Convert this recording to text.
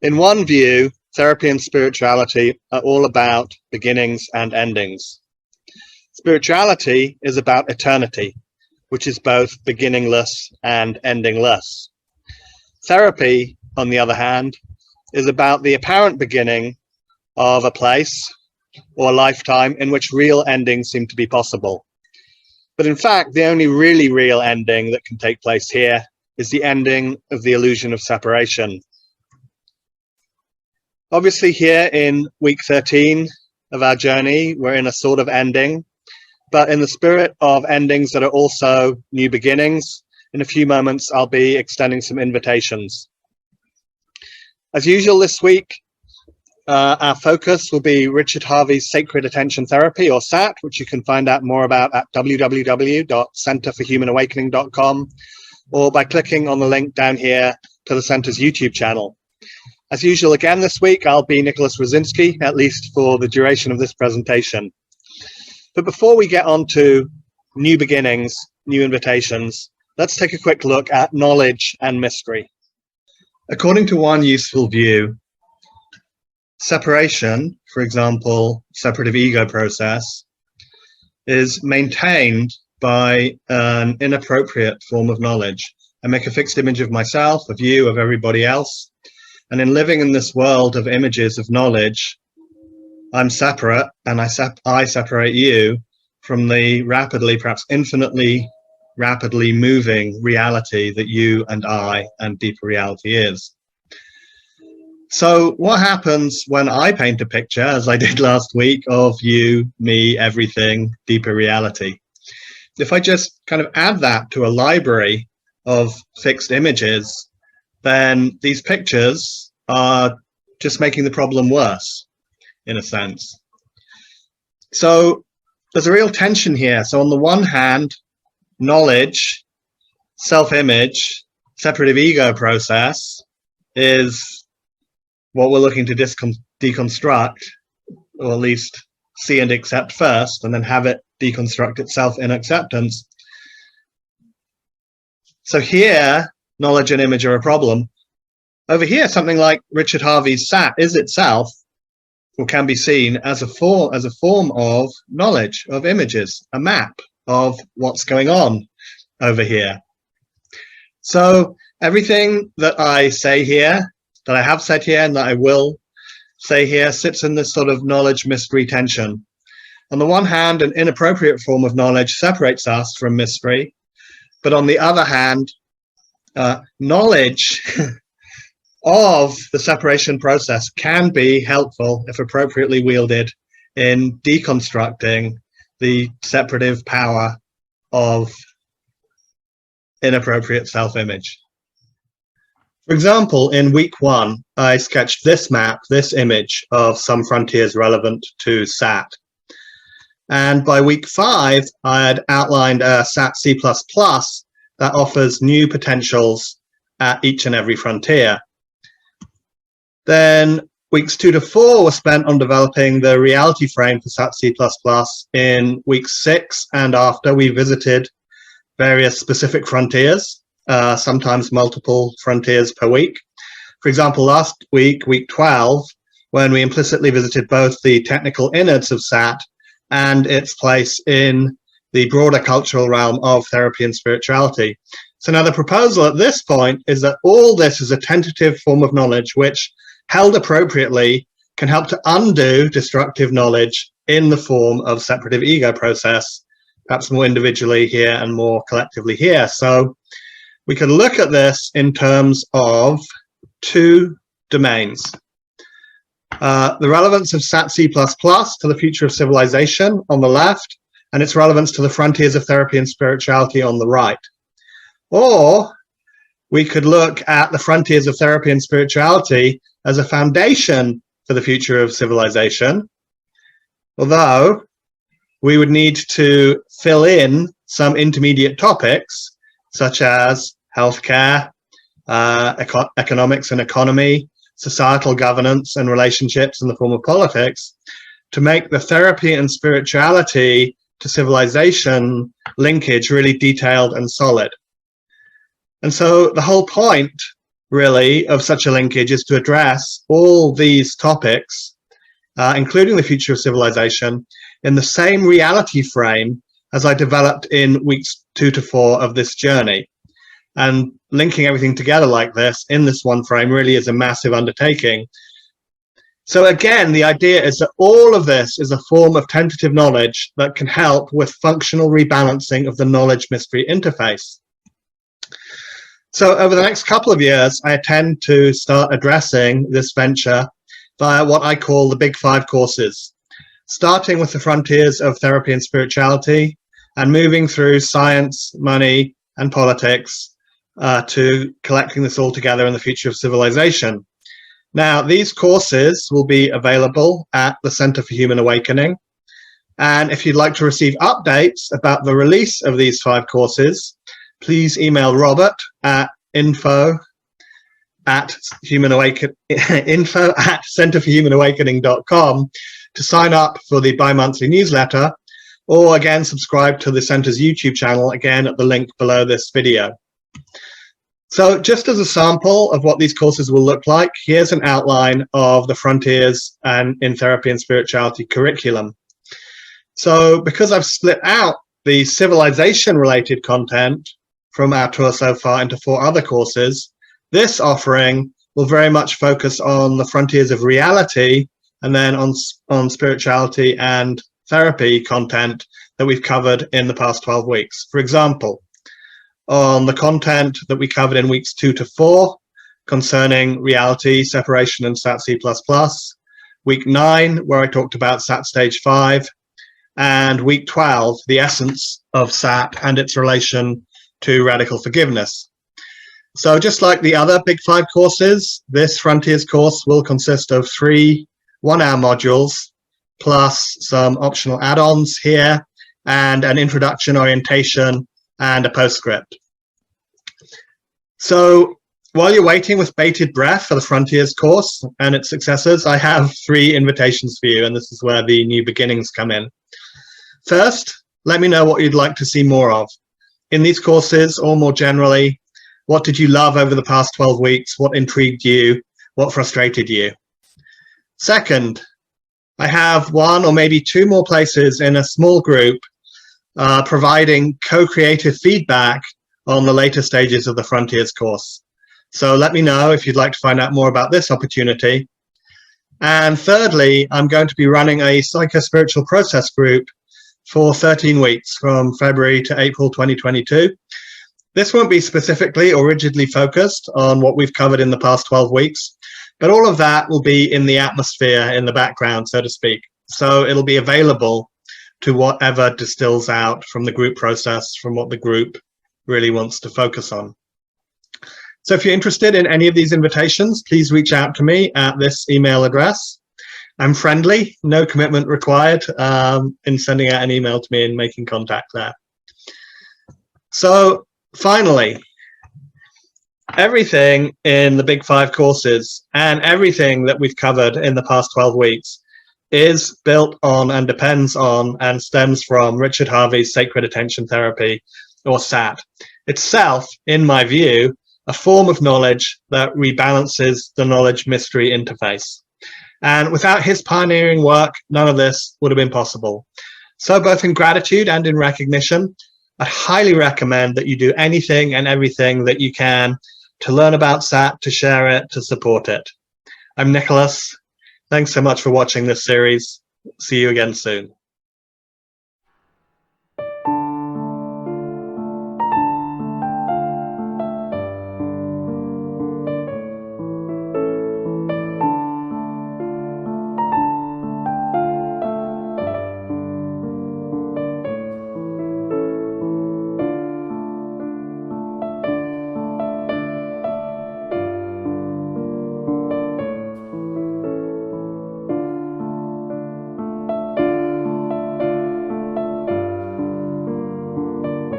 In one view, therapy and spirituality are all about beginnings and endings. Spirituality is about eternity, which is both beginningless and endingless. Therapy, on the other hand, is about the apparent beginning of a place or a lifetime in which real endings seem to be possible. But in fact, the only really real ending that can take place here is the ending of the illusion of separation. Obviously, here in week 13 of our journey, we're in a sort of ending, but in the spirit of endings that are also new beginnings, in a few moments, I'll be extending some invitations. As usual this week, our focus will be Richard Harvey's Sacred Attention Therapy, or SAT, which you can find out more about at www.centerforhumanawakening.com, or by clicking on the link down here to the Center's YouTube channel. As usual, again this week, I'll be Nicholas Rosseinsky, at least for the duration of this presentation. But before we get on to new beginnings, new invitations, let's take a quick look at knowledge and mystery. According to one useful view, separation, for example, separative ego process, is maintained by an inappropriate form of knowledge. I make a fixed image of myself, of you, of everybody else. And in living in this world of images of knowledge, I'm separate, and I separate you from the rapidly, perhaps infinitely rapidly moving reality that you and I and deeper reality is. So what happens when I paint a picture, as I did last week, of you, me, everything, deeper reality? If I just kind of add that to a library of fixed images, then these pictures are just making the problem worse, in a sense. So there's a real tension here. So on the one hand, knowledge, self-image, separative ego process is what we're looking to deconstruct, or at least see and accept first, and then have it deconstruct itself in acceptance. So here, knowledge and image are a problem. Over here, something like Richard Harvey's SAT is itself, or can be seen as a form of knowledge, of images, a map of what's going on over here. So everything that I say here, that I have said here, and that I will say here, sits in this sort of knowledge mystery tension. On the one hand, an inappropriate form of knowledge separates us from mystery, but on the other hand, knowledge of the separation process can be helpful if appropriately wielded in deconstructing the separative power of inappropriate self-image. For example, in week 1, I sketched this map, this image of some frontiers relevant to SAT. And by week 5, I had outlined a SAT C++ that offers new potentials at each and every frontier. Then weeks 2 to 4 were spent on developing the reality frame for SAT C++. In week 6 and after, we visited various specific frontiers, sometimes multiple frontiers per week. For example, last week, week 12, when we implicitly visited both the technical innards of SAT and its place in the broader cultural realm of therapy and spirituality. So now the proposal at this point is that all this is a tentative form of knowledge which, held appropriately, can help to undo destructive knowledge in the form of separative ego process, perhaps more individually here and more collectively here. So we could look at this in terms of 2 domains. The relevance of SAT C++ to the future of civilization on the left, and its relevance to the frontiers of therapy and spirituality on the right. Or we could look at the frontiers of therapy and spirituality as a foundation for the future of civilization, although we would need to fill in some intermediate topics, such as healthcare, economics and economy, societal governance and relationships in the form of politics, to make the therapy and spirituality to civilization linkage really detailed and solid. And so the whole point really, of such a linkage is to address all these topics, including the future of civilization, in the same reality frame as I developed in weeks 2 to 4 of this journey. And linking everything together like this in this one frame really is a massive undertaking. So again, the idea is that all of this is a form of tentative knowledge that can help with functional rebalancing of the knowledge-mystery interface. So over the next couple of years, I intend to start addressing this venture via what I call the Big Five courses, starting with the frontiers of therapy and spirituality and moving through science, money, and politics to collecting this all together in the future of civilization. Now, these courses will be available at the Center for Human Awakening. And if you'd like to receive updates about the release of these 5 courses, please email Robert at info@centerforhumanawakening.com to sign up for the bi-monthly newsletter, or again, subscribe to the Center's YouTube channel, again, at the link below this video. So just as a sample of what these courses will look like, here's an outline of the Frontiers and in Therapy and Spirituality curriculum. So because I've split out the civilization-related content from our tour so far into 4 other courses, this offering will very much focus on the frontiers of reality and then on spirituality and therapy content that we've covered in the past 12 weeks. For example, on the content that we covered in weeks 2 to 4 concerning reality, separation, and SAT C++, week 9, where I talked about SAT stage 5, and week 12, the essence of SAT and its relation to radical forgiveness. So just like the other Big Five courses, this Frontiers course will consist of 3 one-hour modules, plus some optional add-ons here, and an introduction, orientation, and a postscript. So while you're waiting with bated breath for the Frontiers course and its successors, I have 3 invitations for you, and this is where the new beginnings come in. First, let me know what you'd like to see more of. In these courses, or more generally, what did you love over the past 12 weeks? What intrigued you? What frustrated you? Second, I have 1 or maybe 2 more places in a small group providing co-creative feedback on the later stages of the Frontiers course. So let me know if you'd like to find out more about this opportunity. And thirdly, I'm going to be running a psycho-spiritual process group for 13 weeks from February to April 2022. This won't be specifically or rigidly focused on what we've covered in the past 12 weeks, but all of that will be in the atmosphere, in the background, so to speak. So it'll be available to whatever distills out from the group process, from what the group really wants to focus on. So if you're interested in any of these invitations, please reach out to me at this email address. I'm friendly, no commitment required in sending out an email to me and making contact there. So finally, everything in the Big Five courses and everything that we've covered in the past 12 weeks is built on and depends on and stems from Richard Harvey's Sacred Attention Therapy, or SAT. Itself, in my view, a form of knowledge that rebalances the knowledge-mystery interface. And without his pioneering work, none of this would have been possible. So both in gratitude and in recognition, I highly recommend that you do anything and everything that you can to learn about SAT, to share it, to support it. I'm Nicholas. Thanks so much for watching this series. See you again soon.